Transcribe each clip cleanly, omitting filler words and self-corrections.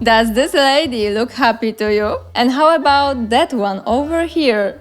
Does this lady look happy to you? And how about that one over here?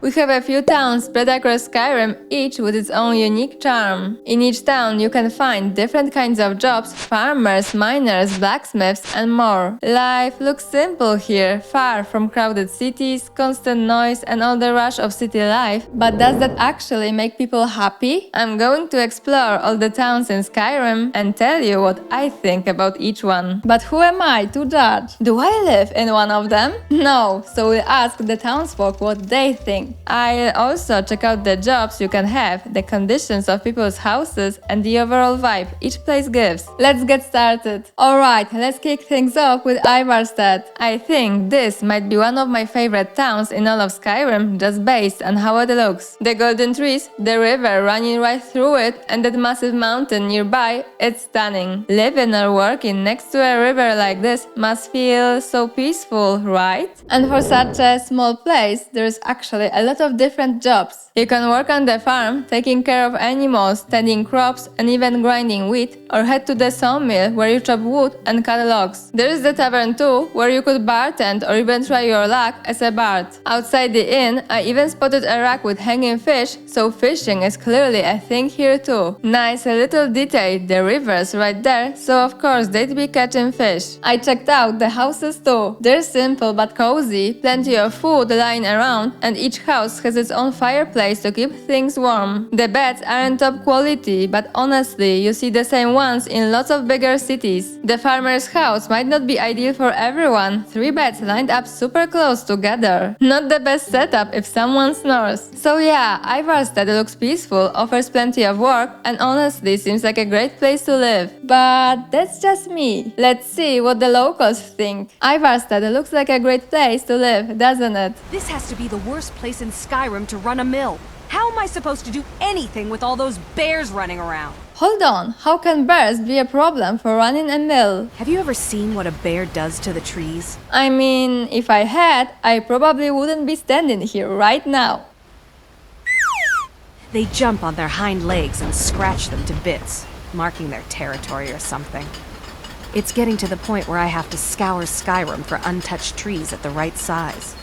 We have a few towns spread across Skyrim, each with its own unique charm. In each town you can find different kinds of jobs, farmers, miners, blacksmiths and more. Life looks simple here, far from crowded cities, constant noise and all the rush of city life. But does that actually make people happy? I'm going to explore all the towns in Skyrim and tell you what I think about each one. But who am I to judge? Do I live in one of them? No, so we'll ask the townsfolk what they think. I'll also check out the jobs you can have, the conditions of people's houses and the overall vibe each place gives. Let's get started. Alright, let's kick things off with Ivarstead. I think this might be one of my favorite towns in all of Skyrim just based on how it looks. The golden trees, the river running right through it and that massive mountain nearby, it's stunning. Living or working next to a river like this must feel so peaceful, right? And for such a small place, there's actually a lot of different jobs. You can work on the farm, taking care of animals, tending crops, and even grinding wheat, or head to the sawmill where you chop wood and cut logs. There is the tavern too, where you could bartend or even try your luck as a bard. Outside the inn, I even spotted a rack with hanging fish, so fishing is clearly a thing here too. Nice little detail, the river's right there, so of course they'd be catching fish. I checked out the houses too. They're simple but cozy, plenty of food lying around, and each house has its own fireplace to keep things warm. The beds aren't top quality, but honestly, you see the same ones in lots of bigger cities. The farmer's house might not be ideal for everyone, 3 beds lined up super close together. Not the best setup if someone snores. So yeah, Ivarstead looks peaceful, offers plenty of work, and honestly seems like a great place to live. But that's just me. Let's see what the locals think. Ivarstead looks like a great place to live, doesn't it? This has to be the worst place in Skyrim to run a mill. How am I supposed to do anything with all those bears running around? Hold on, how can bears be a problem for running a mill? Have you ever seen what a bear does to the trees? I mean, if I had, I probably wouldn't be standing here right now. They jump on their hind legs and scratch them to bits, marking their territory or something. It's getting to the point where I have to scour Skyrim for untouched trees at the right size.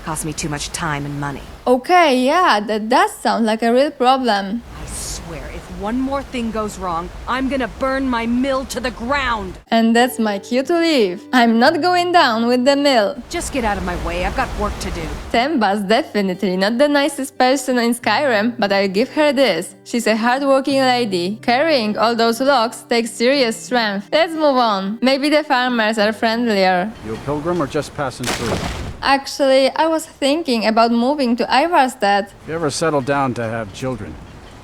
Costs me too much time and money. Okay, yeah, that does sound like a real problem. I swear, if one more thing goes wrong, I'm gonna burn my mill to the ground! And that's my cue to leave. I'm not going down with the mill. Just get out of my way, I've got work to do. Temba's definitely not the nicest person in Skyrim, but I'll give her this. She's a hardworking lady. Carrying all those logs takes serious strength. Let's move on. Maybe the farmers are friendlier. You a pilgrim or just passing through? Actually, I was thinking about moving to Ivarstead. If you ever settle down to have children,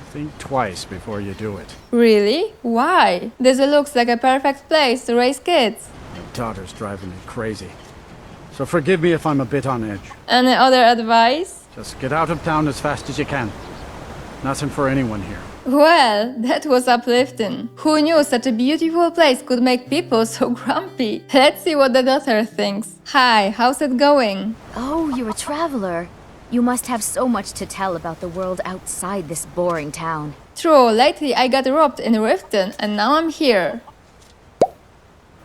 think twice before you do it. Really? Why? This looks like a perfect place to raise kids. My daughter's driving me crazy. So forgive me if I'm a bit on edge. Any other advice? Just get out of town as fast as you can. Nothing for anyone here. Well, that was uplifting. Who knew such a beautiful place could make people so grumpy? Let's see what the daughter thinks. Hi, how's it going? Oh, you're a traveler. You must have so much to tell about the world outside this boring town. True, lately I got robbed in Riften and now I'm here.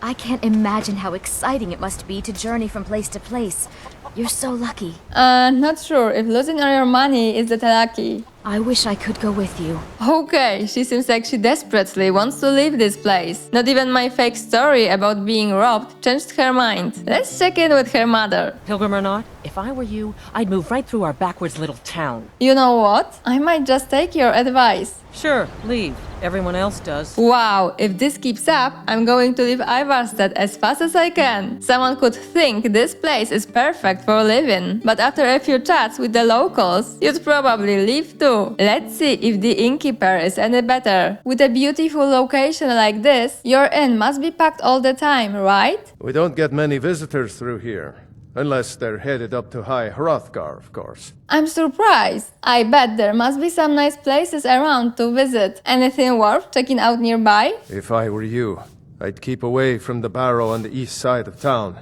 I can't imagine how exciting it must be to journey from place to place. You're so lucky. Not sure if losing all your money is that lucky. I wish I could go with you. Okay, she seems like she desperately wants to leave this place. Not even my fake story about being robbed changed her mind. Let's check in with her mother. Pilgrim or not, if I were you, I'd move right through our backwards little town. You know what? I might just take your advice. Sure, leave. Everyone else does. Wow, if this keeps up, I'm going to leave Ivarstead as fast as I can. Someone could think this place is perfect for living, but after a few chats with the locals, you'd probably leave too. Let's see if the innkeeper is any better. With a beautiful location like this, your inn must be packed all the time, right? We don't get many visitors through here. Unless they're headed up to High Hrothgar, of course. I'm surprised. I bet there must be some nice places around to visit. Anything worth checking out nearby? If I were you, I'd keep away from the barrow on the east side of town.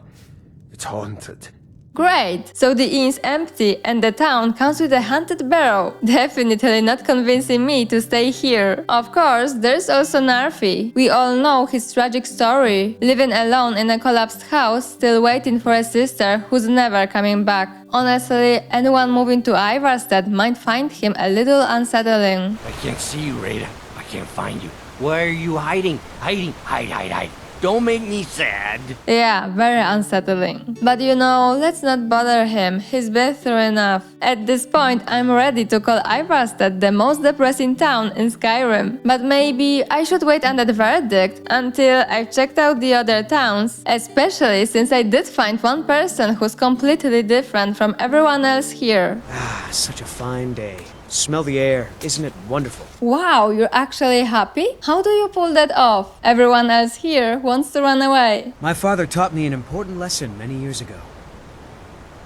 It's haunted. Great! So the inn's empty and the town comes with a haunted barrow. Definitely not convincing me to stay here. Of course, there's also Narfi. We all know his tragic story. Living alone in a collapsed house, still waiting for a sister who's never coming back. Honestly, anyone moving to Ivarstead might find him a little unsettling. I can't see you, Rada. I can't find you. Where are you hiding? Hide. Don't make me sad. Yeah, very unsettling. But you know, let's not bother him, he's been through enough. At this point, I'm ready to call Ivarstead the most depressing town in Skyrim. But maybe I should wait on that verdict until I've checked out the other towns, especially since I did find one person who's completely different from everyone else here. Ah, such a fine day. Smell the air. Isn't it wonderful? Wow, you're actually happy? How do you pull that off? Everyone else here wants to run away. My father taught me an important lesson many years ago.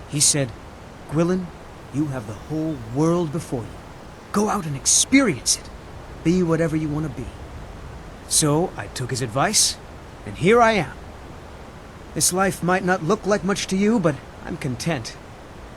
He said, Gwilyn, you have the whole world before you. Go out and experience it. Be whatever you want to be. So I took his advice, and here I am. This life might not look like much to you, but I'm content.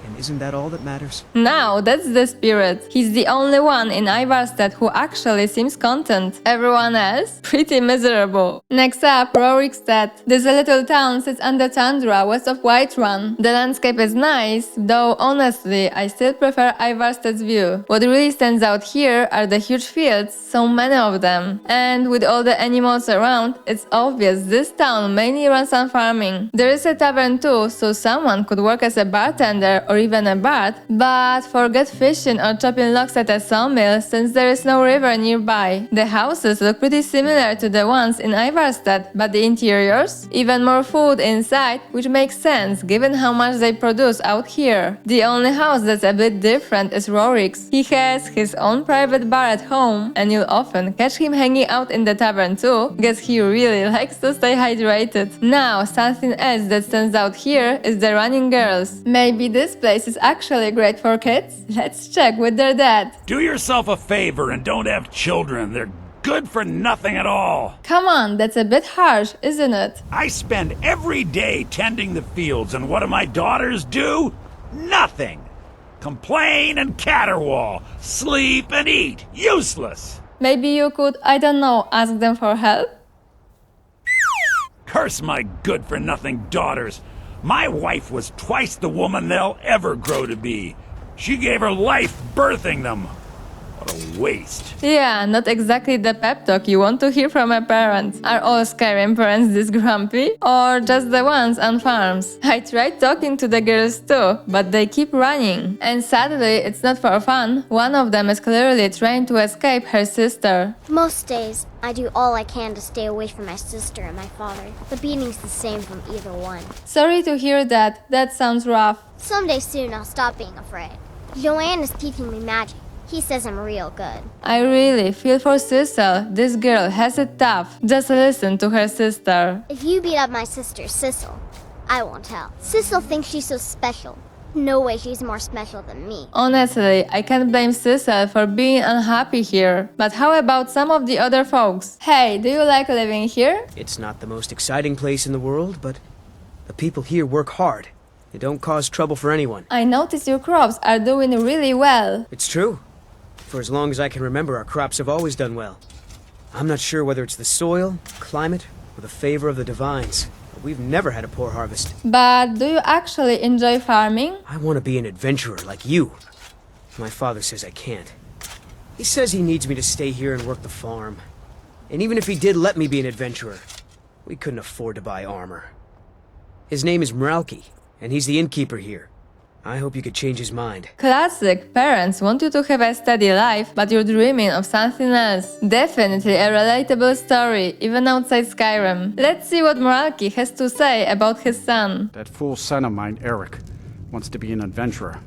And isn't that all that matters? Now, that's the spirit. He's the only one in Ivarstead who actually seems content. Everyone else? Pretty miserable. Next up, Rorikstead. This little town sits on the tundra west of Whiterun. The landscape is nice, though honestly, I still prefer Ivarstead's view. What really stands out here are the huge fields, so many of them. And with all the animals around, it's obvious this town mainly runs on farming. There is a tavern too, so someone could work as a bartender or even a bard, but forget fishing or chopping logs at a sawmill since there is no river nearby. The houses look pretty similar to the ones in Ivarstead, but the interiors? Even more food inside, which makes sense given how much they produce out here. The only house that's a bit different is Rorik's. He has his own private bar at home, and you'll often catch him hanging out in the tavern too. Guess he really likes to stay hydrated. Now, something else that stands out here is the running girls. Maybe this place is actually great for kids? Let's check with their dad. Do yourself a favor and don't have children. They're good for nothing at all. Come on, that's a bit harsh, isn't it? I spend every day tending the fields, and what do my daughters do? Nothing. Complain and caterwaul. Sleep and eat. Useless. Maybe you could, I don't know, ask them for help? Curse my good-for-nothing daughters. My wife was twice the woman they'll ever grow to be. She gave her life birthing them. What a waste. Yeah, not exactly the pep talk you want to hear from a parent. Are all Skyrim parents this grumpy? Or just the ones on farms? I tried talking to the girls too, but they keep running. And sadly, it's not for fun. One of them is clearly trying to escape her sister. Most days, I do all I can to stay away from my sister and my father. The beating's the same from either one. Sorry to hear that. That sounds rough. Someday soon I'll stop being afraid. Joanne is teaching me magic. He says I'm real good. I really feel for Sissel. This girl has it tough. Just listen to her sister. If you beat up my sister, Sissel, I won't tell. Sissel thinks she's so special. No way she's more special than me. Honestly, I can't blame Sissel for being unhappy here. But how about some of the other folks? Hey, do you like living here? It's not the most exciting place in the world, but the people here work hard. They don't cause trouble for anyone. I notice your crops are doing really well. It's true. For as long as I can remember, our crops have always done well. I'm not sure whether it's the soil, climate, or the favor of the divines, but we've never had a poor harvest. But do you actually enjoy farming? I want to be an adventurer like you. My father says I can't. He says he needs me to stay here and work the farm. And even if he did let me be an adventurer, we couldn't afford to buy armor. His name is Mralki, and he's the innkeeper here. I hope you could change his mind. Classic. Parents want you to have a steady life, but you're dreaming of something else. Definitely a relatable story, even outside Skyrim. Let's see what Mralki has to say about his son. That fool son of mine, Eric, wants to be an adventurer.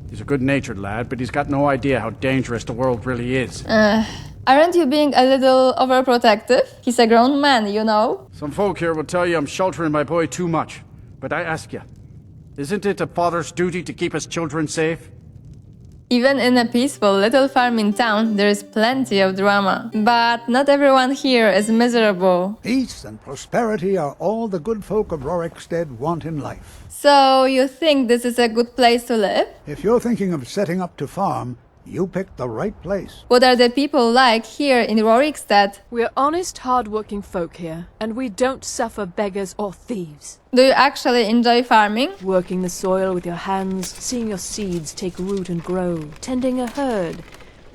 He's a good-natured lad, but he's got no idea how dangerous the world really is. Aren't you being a little overprotective? He's a grown man, you know. Some folk here will tell you I'm sheltering my boy too much. But I ask you, isn't it a father's duty to keep his children safe? Even in a peaceful little farming town, there is plenty of drama. But not everyone here is miserable. Peace and prosperity are all the good folk of Rorikstead want in life. So, you think this is a good place to live? If you're thinking of setting up to farm, you picked the right place. What are the people like here in Rorikstead? We're honest, hard-working folk here, and we don't suffer beggars or thieves. Do you actually enjoy farming? Working the soil with your hands, seeing your seeds take root and grow, tending a herd.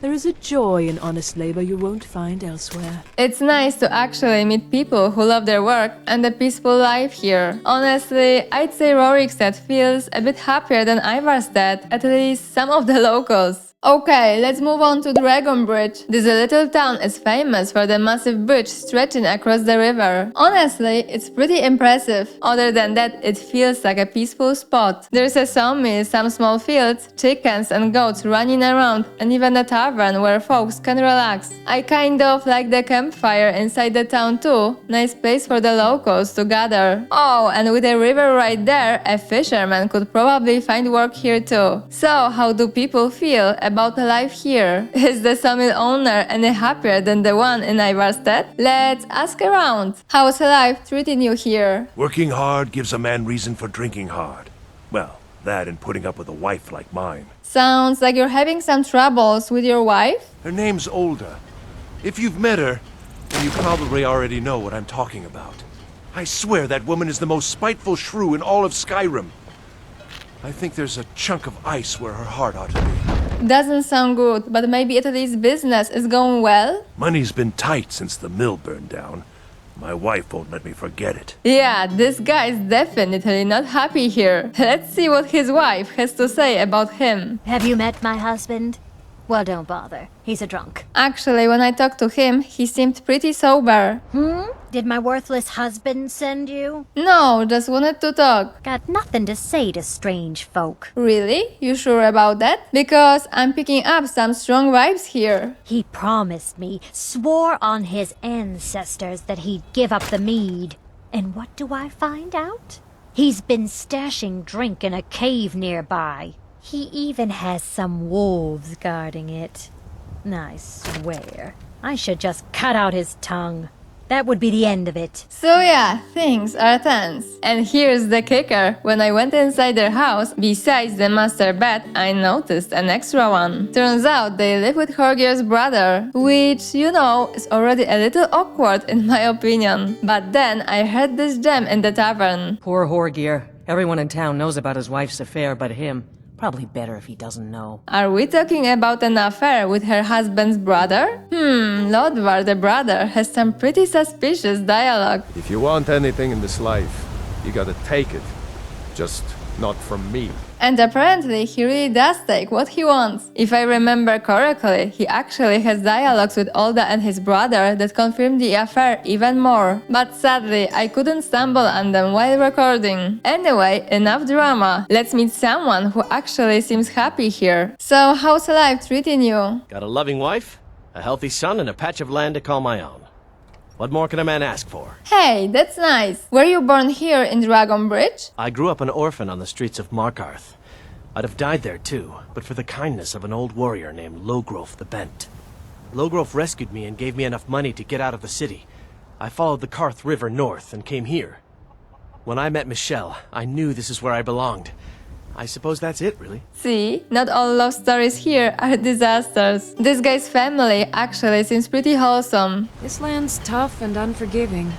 There is a joy in honest labor you won't find elsewhere. It's nice to actually meet people who love their work and the peaceful life here. Honestly, I'd say Rorikstead feels a bit happier than Ivarstead, at least some of the locals. Okay, let's move on to Dragon Bridge. This little town is famous for the massive bridge stretching across the river. Honestly, it's pretty impressive. Other than that, it feels like a peaceful spot. There's a sawmill, some small fields, chickens and goats running around, and even a tavern where folks can relax. I kind of like the campfire inside the town too. Nice place for the locals to gather. Oh, and with a river right there, a fisherman could probably find work here too. So, how do people feel about life here? Is the sawmill owner any happier than the one in Ivarstead? Let's ask around. How's life treating you here? Working hard gives a man reason for drinking hard. Well, that and putting up with a wife like mine. Sounds like you're having some troubles with your wife? Her name's Olda. If you've met her, then you probably already know what I'm talking about. I swear that woman is the most spiteful shrew in all of Skyrim. I think there's a chunk of ice where her heart ought to be. Doesn't sound good, but maybe at least business is going well? Money's been tight since the mill burned down. My wife won't let me forget it. Yeah, this guy's definitely not happy here. Let's see what his wife has to say about him. Have you met my husband? Well, don't bother. He's a drunk. Actually, when I talked to him, he seemed pretty sober. Did my worthless husband send you? No, just wanted to talk. Got nothing to say to strange folk. Really? You sure about that? Because I'm picking up some strong vibes here. He promised me, swore on his ancestors that he'd give up the mead. And what do I find out? He's been stashing drink in a cave nearby. He even has some wolves guarding it. I swear, I should just cut out his tongue. That would be the end of it. So yeah, things are tense. And here's the kicker. When I went inside their house, besides the master bed, I noticed an extra one. Turns out they live with Horgir's brother, which, you know, is already a little awkward in my opinion. But then I heard this gem in the tavern. Poor Horgir. Everyone in town knows about his wife's affair but him. Probably better if he doesn't know. Are we talking about an affair with her husband's brother? Lodvar the brother has some pretty suspicious dialogue. If you want anything in this life, you gotta take it. Just not from me. And apparently he really does take what he wants. If I remember correctly, he actually has dialogues with Olda and his brother that confirm the affair even more. But sadly, I couldn't stumble on them while recording. Anyway, enough drama. Let's meet someone who actually seems happy here. So, how's life treating you? Got a loving wife, a healthy son, and a patch of land to call my own. What more can a man ask for? Hey, that's nice. Were you born here in Dragon Bridge? I grew up an orphan on the streets of Markarth. I'd have died there too, but for the kindness of an old warrior named Logrove the Bent. Logrove rescued me and gave me enough money to get out of the city. I followed the Karth River north and came here. When I met Michelle, I knew this is where I belonged. I suppose that's it, really. See, not all love stories here are disasters. This guy's family actually seems pretty wholesome. This land's tough and unforgiving,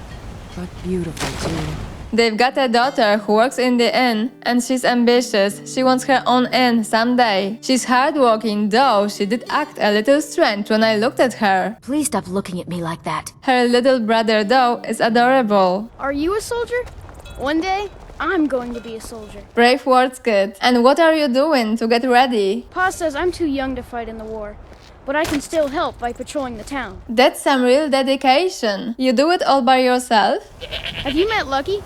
but beautiful too. They've got a daughter who works in the inn, and she's ambitious. She wants her own inn someday. She's hardworking, though she did act a little strange when I looked at her. Please stop looking at me like that. Her little brother, though, is adorable. Are you a soldier? One day, I'm going to be a soldier. Brave words, kid. And what are you doing to get ready? Pa says I'm too young to fight in the war, but I can still help by patrolling the town. That's some real dedication. You do it all by yourself? Have you met Lucky?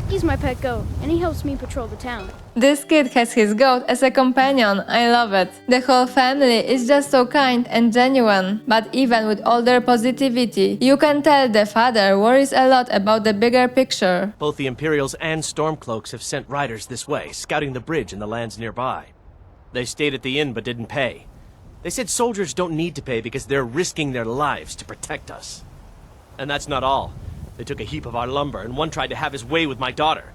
He's my pet goat, and he helps me patrol the town. This kid has his goat as a companion. I love it. The whole family is just so kind and genuine. But even with all their positivity, you can tell the father worries a lot about the bigger picture. Both the Imperials and Stormcloaks have sent riders this way, scouting the bridge and the lands nearby. They stayed at the inn but didn't pay. They said soldiers don't need to pay because they're risking their lives to protect us. And that's not all. They took a heap of our lumber, and one tried to have his way with my daughter.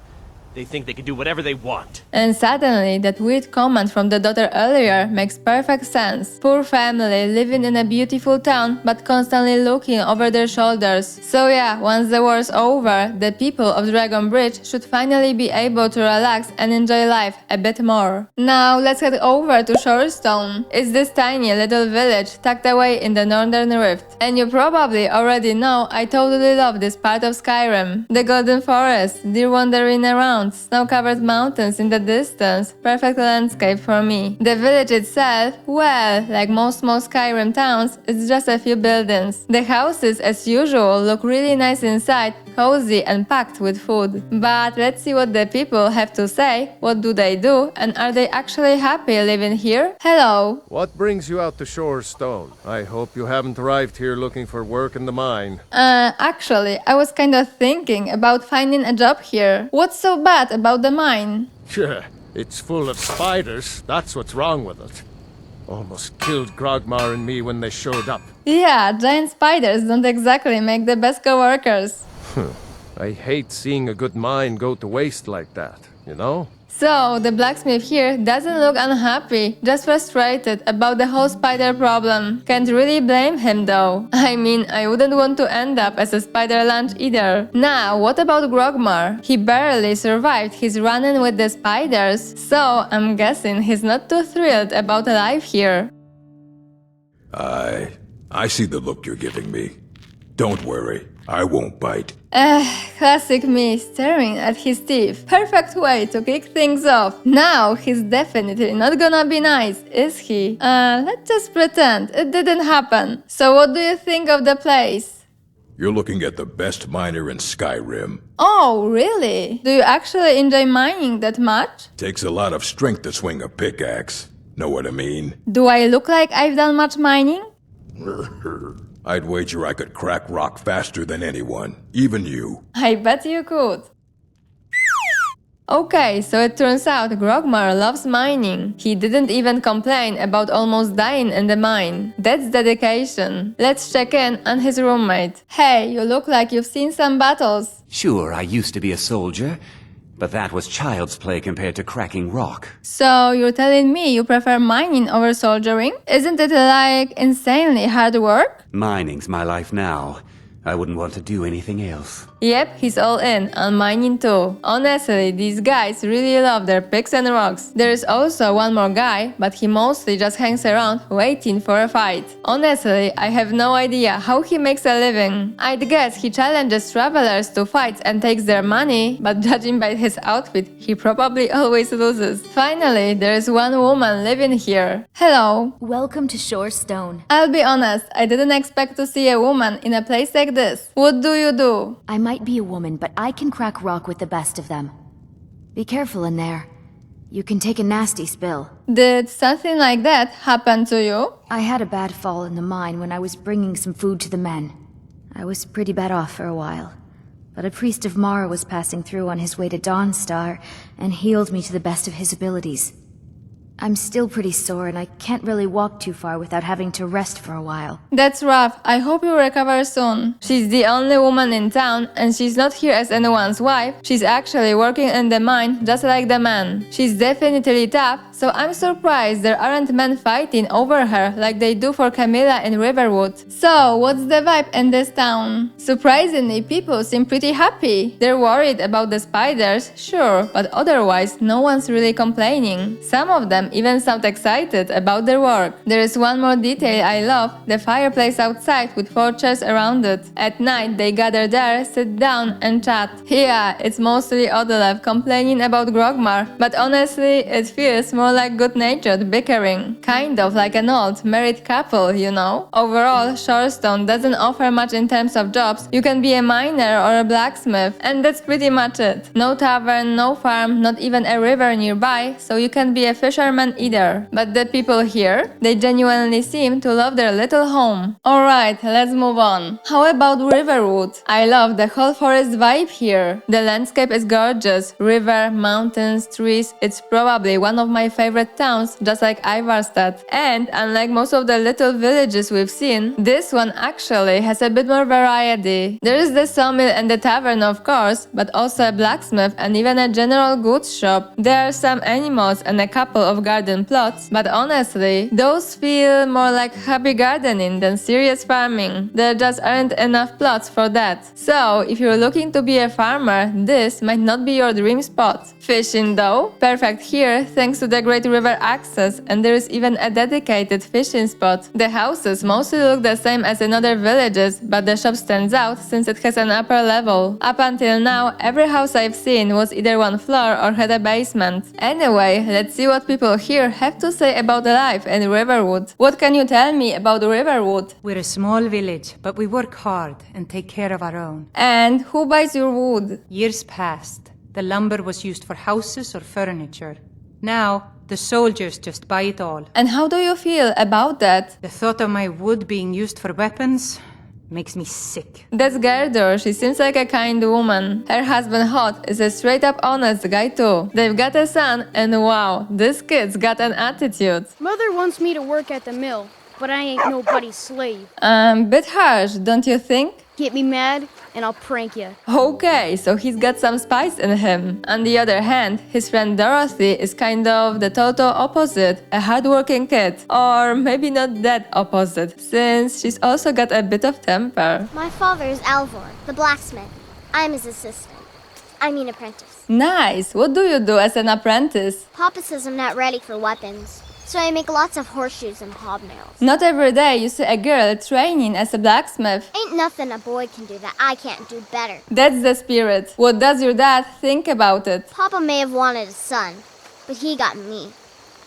They think they can do whatever they want. And suddenly, that weird comment from the daughter earlier makes perfect sense. Poor family living in a beautiful town, but constantly looking over their shoulders. So yeah, once the war's over, the people of Dragon Bridge should finally be able to relax and enjoy life a bit more. Now let's head over to Shorestone. It's this tiny little village tucked away in the Northern Rift. And you probably already know I totally love this part of Skyrim. The Golden Forest, deer wandering around, snow-covered mountains in the distance, perfect landscape for me. The village itself, well, like most small Skyrim towns, it's just a few buildings. The houses, as usual, look really nice inside, cozy and packed with food. But let's see what the people have to say, what do they do, and are they actually happy living here? Hello! What brings you out to Shorestone? I hope you haven't arrived here looking for work in the mine. Actually, I was kind of thinking about finding a job here. What's so bad about the mine? Sure, it's full of spiders, that's what's wrong with it. Almost killed Grogmar and me when they showed up. Yeah, giant spiders don't exactly make the best co-workers. I hate seeing a good mine go to waste like that, you know? So, the blacksmith here doesn't look unhappy, just frustrated about the whole spider problem. Can't really blame him though. I mean, I wouldn't want to end up as a spider lunch either. Now, what about Grogmar? He barely survived his run-in with the spiders, so I'm guessing he's not too thrilled about life here. I see the look you're giving me. Don't worry, I won't bite. Classic me, staring at his teeth. Perfect way to kick things off. Now he's definitely not gonna be nice, is he? Let's just pretend it didn't happen. So what do you think of the place? You're looking at the best miner in Skyrim. Oh, really? Do you actually enjoy mining that much? Takes a lot of strength to swing a pickaxe. Know what I mean? Do I look like I've done much mining? I'd wager I could crack rock faster than anyone, even you. I bet you could. Okay, so it turns out Grogmar loves mining. He didn't even complain about almost dying in the mine. That's dedication. Let's check in on his roommate. Hey, you look like you've seen some battles. Sure, I used to be a soldier, but that was child's play compared to cracking rock. So you're telling me you prefer mining over soldiering? Isn't it like insanely hard work? Mining's my life now. I wouldn't want to do anything else. Yep, he's all in on mining too. Honestly, these guys really love their picks and rocks. There's also one more guy, but he mostly just hangs around waiting for a fight. Honestly, I have no idea how he makes a living. I'd guess he challenges travelers to fights and takes their money, but judging by his outfit, he probably always loses. Finally, there's one woman living here. Hello. Welcome to Shorestone. I'll be honest, I didn't expect to see a woman in a place like this. What do you do? I might be a woman, but I can crack rock with the best of them. Be careful in there. You can take a nasty spill. Did something like that happen to you? I had a bad fall in the mine when I was bringing some food to the men. I was pretty bad off for a while. But a priest of Mara was passing through on his way to Dawnstar and healed me to the best of his abilities. I'm still pretty sore and I can't really walk too far without having to rest for a while. That's rough. I hope you recover soon. She's the only woman in town and she's not here as anyone's wife. She's actually working in the mine just like the man. She's definitely tough, so I'm surprised there aren't men fighting over her like they do for Camilla in Riverwood. So, what's the vibe in this town? Surprisingly, people seem pretty happy. They're worried about the spiders, sure, but otherwise no one's really complaining. Some of them even sound excited about their work. There is one more detail I love, the fireplace outside with 4 chairs around it. At night they gather there, sit down and chat. Yeah, it's mostly Odolev complaining about Grogmar, but honestly it feels more like good-natured bickering. Kind of like an old married couple, you know? Overall, Shorestone doesn't offer much in terms of jobs. You can be a miner or a blacksmith, and that's pretty much it. No tavern, no farm, not even a river nearby, so you can be a fisherman either. But the people here, they genuinely seem to love their little home. Alright, let's move on. How about Riverwood? I love the whole forest vibe here. The landscape is gorgeous. River, mountains, trees. It's probably one of my favorite towns, just like Ivarstead. And unlike most of the little villages we've seen, this one actually has a bit more variety. There is the sawmill and the tavern, of course, but also a blacksmith and even a general goods shop. There are some animals and a couple of garden plots, but honestly, those feel more like hobby gardening than serious farming. There just aren't enough plots for that. So, if you're looking to be a farmer, this might not be your dream spot. Fishing though? Perfect here thanks to the great river access, and there is even a dedicated fishing spot. The houses mostly look the same as in other villages, but the shop stands out since it has an upper level. Up until now, every house I've seen was either one floor or had a basement. Anyway, let's see what people here have to say about life in Riverwood. What can you tell me about Riverwood? We're a small village, but we work hard and take care of our own. And who buys your wood? Years past, the lumber was used for houses or furniture. Now, the soldiers just buy it all. And how do you feel about that? The thought of my wood being used for weapons makes me sick. That's Gerdur. She seems like a kind woman. Her husband Hot is a straight-up honest guy too. They've got a son, and wow, this kid's got an attitude. Mother wants me to work at the mill, but I ain't nobody's slave. Bit harsh, don't you think? Get me mad, and I'll prank you. Okay, so he's got some spice in him. On the other hand, his friend Dorothy is kind of the total opposite, a hardworking kid. Or maybe not that opposite, since she's also got a bit of temper. My father is Alvor, the blacksmith. I'm his assistant. Apprentice. Nice! What do you do as an apprentice? Papa says I'm not ready for weapons, so I make lots of horseshoes and hobnails. Not every day you see a girl training as a blacksmith. Ain't nothing a boy can do that I can't do better. That's the spirit. What does your dad think about it? Papa may have wanted a son, but he got me.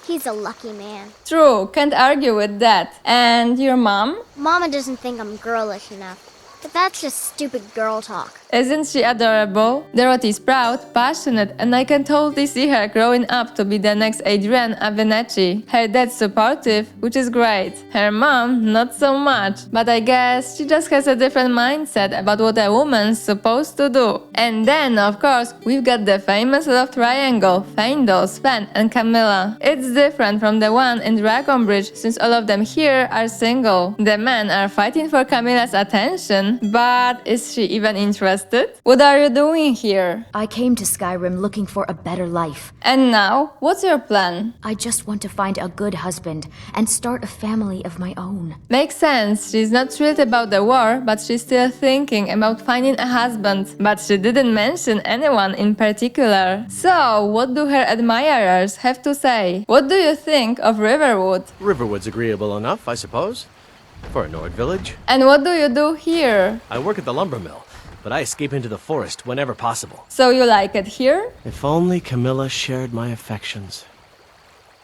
He's a lucky man. True, can't argue with that. And your mom? Mama doesn't think I'm girlish enough. But that's just stupid girl talk. Isn't she adorable? Dorothy's proud, passionate, and I can totally see her growing up to be the next Adrienne Avenecci. Her dad's supportive, which is great. Her mom, not so much. But I guess she just has a different mindset about what a woman's supposed to do. And then, of course, we've got the famous love triangle, Faendal, Sven, and Camilla. It's different from the one in Dragonbridge, since all of them here are single. The men are fighting for Camilla's attention, but is she even interested? What are you doing here? I came to Skyrim looking for a better life. And now, what's your plan? I just want to find a good husband and start a family of my own. Makes sense. She's not thrilled about the war, but she's still thinking about finding a husband. But she didn't mention anyone in particular. So, what do her admirers have to say? What do you think of Riverwood? Riverwood's agreeable enough, I suppose. For a Nord village. And what do you do here? I work at the lumber mill, but I escape into the forest whenever possible. So you like it here? If only Camilla shared my affections.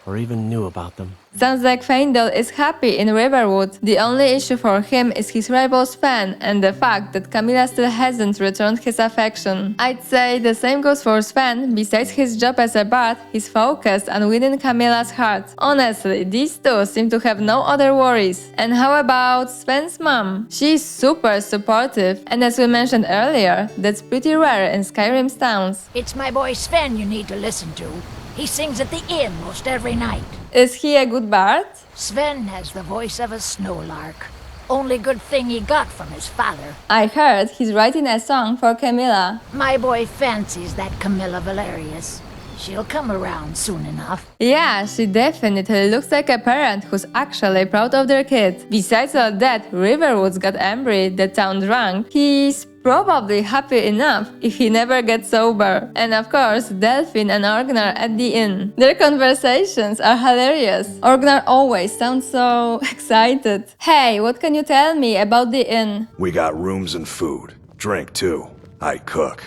Or even knew about them. Sounds like Faendal is happy in Riverwood. The only issue for him is his rival Sven and the fact that Camilla still hasn't returned his affection. I'd say the same goes for Sven. Besides his job as a bard, he's focused on winning Camilla's heart. Honestly, these two seem to have no other worries. And how about Sven's mom? She's super supportive, and as we mentioned earlier, that's pretty rare in Skyrim's towns. It's my boy Sven you need to listen to. He sings at the inn most every night. Is he a good bard? Sven has the voice of a snowlark. Only good thing he got from his father. I heard he's writing a song for Camilla. My boy fancies that Camilla Valerius. She'll come around soon enough. Yeah, she definitely looks like a parent who's actually proud of their kid. Besides all that, Riverwood's got Embry, the town drunk. He's probably happy enough if he never gets sober. And of course, Delphine and Orgnar at the inn. Their conversations are hilarious. Orgnar always sounds so excited. Hey, what can you tell me about the inn? We got rooms and food. Drink, too. I cook.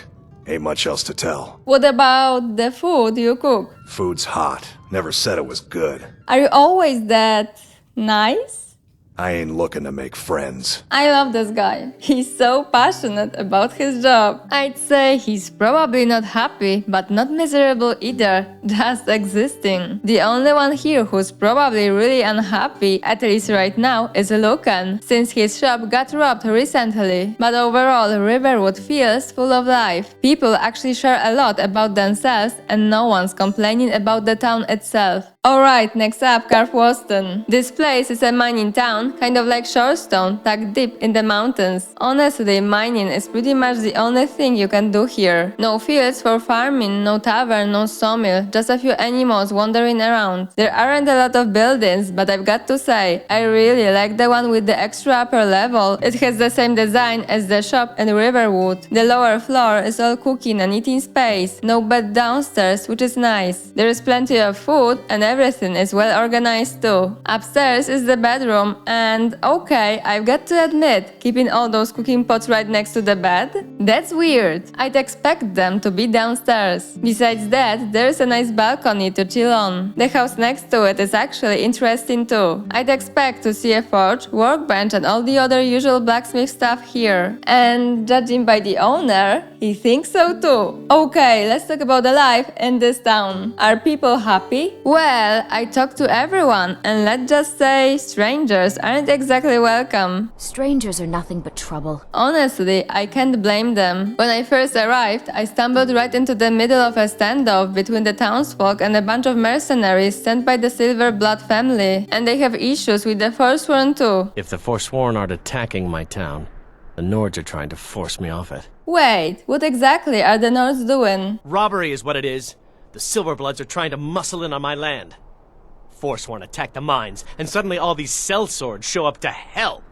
Ain't much else to tell. What about the food you cook? Food's hot. Never said it was good. Are you always that nice? I ain't looking to make friends. I love this guy. He's so passionate about his job. I'd say he's probably not happy, but not miserable either, just existing. The only one here who's probably really unhappy, at least right now, is Lucan, since his shop got robbed recently. But overall, Riverwood feels full of life. People actually share a lot about themselves and no one's complaining about the town itself. Alright, next up, Carfwoston. This place is a mining town, kind of like Shorestone, tucked deep in the mountains. Honestly, mining is pretty much the only thing you can do here. No fields for farming, no tavern, no sawmill, just a few animals wandering around. There aren't a lot of buildings, but I've got to say, I really like the one with the extra upper level. It has the same design as the shop in Riverwood. The lower floor is all cooking and eating space, no bed downstairs, which is nice. There is plenty of food and everything is well organized too. Upstairs is the bedroom and okay, I've got to admit, keeping all those cooking pots right next to the bed? That's weird. I'd expect them to be downstairs. Besides that, there's a nice balcony to chill on. The house next to it is actually interesting too. I'd expect to see a forge, workbench and all the other usual blacksmith stuff here. And judging by the owner, he thinks so too. Okay, let's talk about the life in this town. Are people happy? Well, I talked to everyone, and let's just say strangers aren't exactly welcome. Strangers are nothing but trouble. Honestly, I can't blame them. When I first arrived, I stumbled right into the middle of a standoff between the townsfolk and a bunch of mercenaries sent by the Silver Blood family, and they have issues with the Forsworn too. If the Forsworn aren't attacking my town, the Nords are trying to force me off it. Wait, what exactly are the Nords doing? Robbery is what it is. The Silverbloods are trying to muscle in on my land. Forsworn attack the mines, and suddenly all these sellswords show up to help.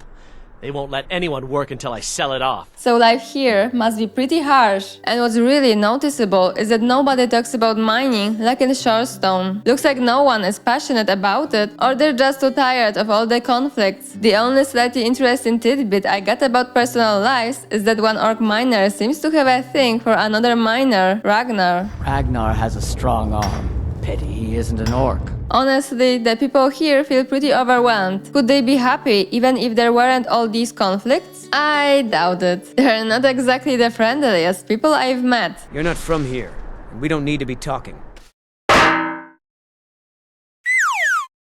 They won't let anyone work until I sell it off. So life here must be pretty harsh. And what's really noticeable is that nobody talks about mining like in Shorestone. Looks like no one is passionate about it, or they're just too tired of all the conflicts. The only slightly interesting tidbit I got about personal lives is that one orc miner seems to have a thing for another miner, Ragnar. Ragnar has a strong arm. Pity he isn't an orc. Honestly, the people here feel pretty overwhelmed. Could they be happy even if there weren't all these conflicts? I doubt it. They're not exactly the friendliest people I've met. You're not from here, and we don't need to be talking.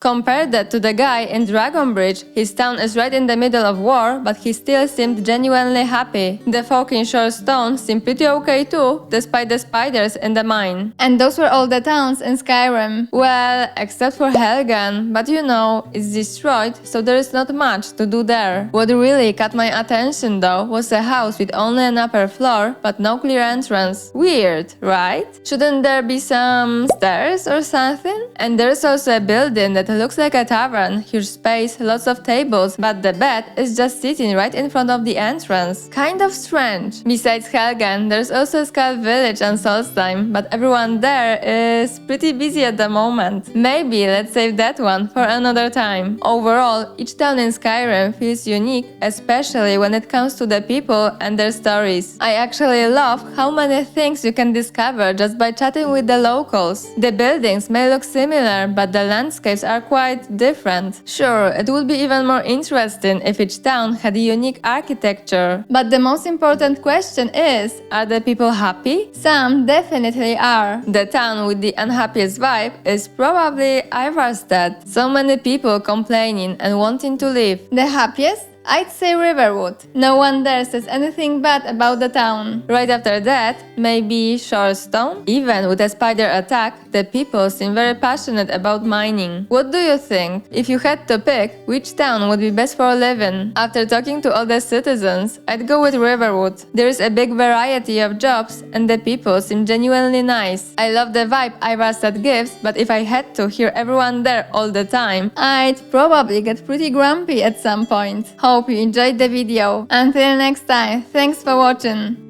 Compare that to the guy in Dragonbridge. His town is right in the middle of war, but he still seemed genuinely happy. The folk in Shorestone seem pretty okay too, despite the spiders in the mine. And those were all the towns in Skyrim. Well, except for Helgen, but you know, it's destroyed, so there is not much to do there. What really caught my attention though was a house with only an upper floor, but no clear entrance. Weird, right? Shouldn't there be some stairs or something? And there's also a building that looks like a tavern, huge space, lots of tables, but the bed is just sitting right in front of the entrance. Kind of strange. Besides Helgen, there's also Skull Village and Solstheim, but everyone there is pretty busy at the moment. Maybe let's save that one for another time. Overall, each town in Skyrim feels unique, especially when it comes to the people and their stories. I actually love how many things you can discover just by chatting with the locals. The buildings may look similar, but the landscapes are quite different. Sure, it would be even more interesting if each town had a unique architecture. But the most important question is, are the people happy? Some definitely are. The town with the unhappiest vibe is probably Ivarstead. So many people complaining and wanting to leave. The happiest? I'd say Riverwood. No one there says anything bad about the town. Right after that, maybe Shorestone? Even with a spider attack, the people seem very passionate about mining. What do you think? If you had to pick, which town would be best for living? After talking to all the citizens, I'd go with Riverwood. There's a big variety of jobs and the people seem genuinely nice. I love the vibe Ivarstead gives, but if I had to hear everyone there all the time, I'd probably get pretty grumpy at some point. Hope you enjoyed the video. Until next time, thanks for watching.